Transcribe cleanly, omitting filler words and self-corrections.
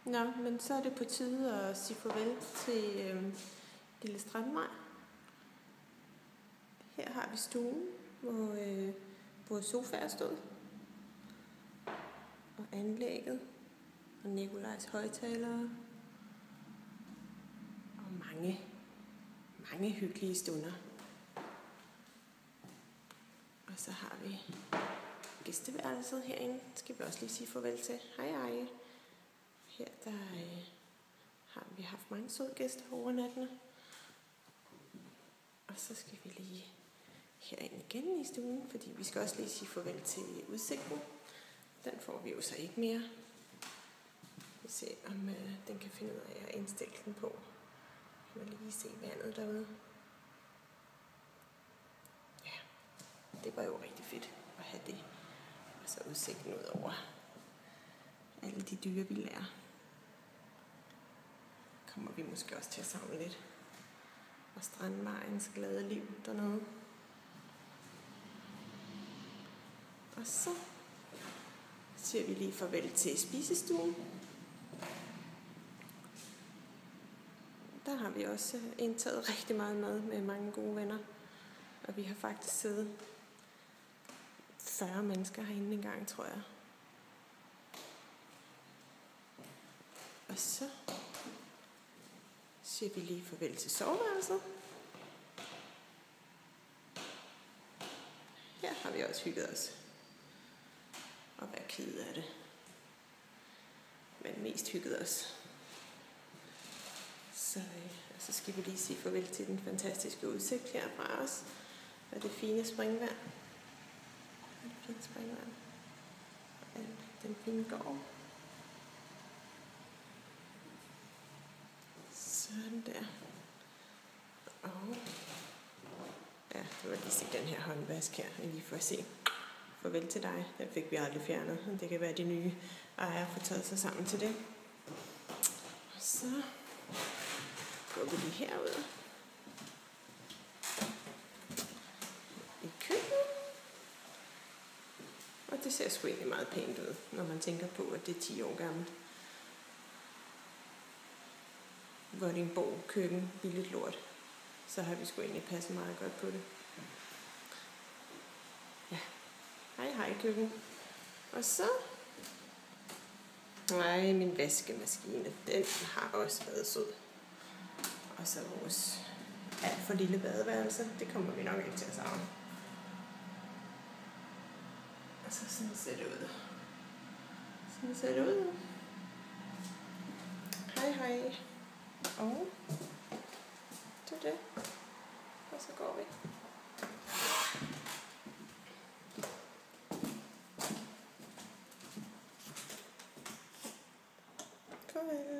Nå, men så er det på tide at sige farvel til Lille Strandmaj. Her har vi stuen, hvor både sofaer stod, og anlægget, og Nikolajs højttalere, og mange hyggelige stunder. Og så har vi gæsteværelset herinde, skal vi også lige sige farvel til. Hej. Her der har vi haft mange søde gæster overnattende. Og så skal vi lige herind igen i stuen, fordi vi skal også lige sige farvel til udsigten. Den får vi jo så ikke mere. Vi ser om den kan finde ud af at indstille den på. Vi kan lige se vandet derude. Ja, det var jo rigtig fedt at have det. Og så udsigten ud over alle de dyre, vi lærer. Kommer vi måske også til at savne lidt. Og Strandmajens glade liv dernede. Og så siger vi lige farvel til spisestuen. Der har vi også indtaget rigtig meget mad med mange gode venner. Og vi har faktisk siddet 40 mennesker herinde engang, tror jeg. Og så siger vi lige farvel til soveværelset. Her har vi også hygget os. Og været ked af det. Men mest hygget os. Så skal vi lige sige farvel til den fantastiske udsigt herfra os. Og det fine springvand. Og den fine gård. Sådan der. Og ja, det var lige se den her håndvask her, lige for at se. Farvel til dig. Den fik vi aldrig fjernet. Det kan være, de nye ejere får taget sig sammen til det. Og så går vi lige herud. I køkkenet. Og det ser sgu egentlig meget pænt ud, når man tænker på, at det er 10 år gammelt. Vordingborg køkken, billigt lort. Så har vi sgu egentlig passet meget godt på det. Ja. Hej køkken. Og så min vaskemaskine, den har også været sød. Og så vores alt for lille badeværelse, det kommer vi nok ikke til at savne. Og så sådan ser det ud. Hej. Og det. Og så går vi. Farvel.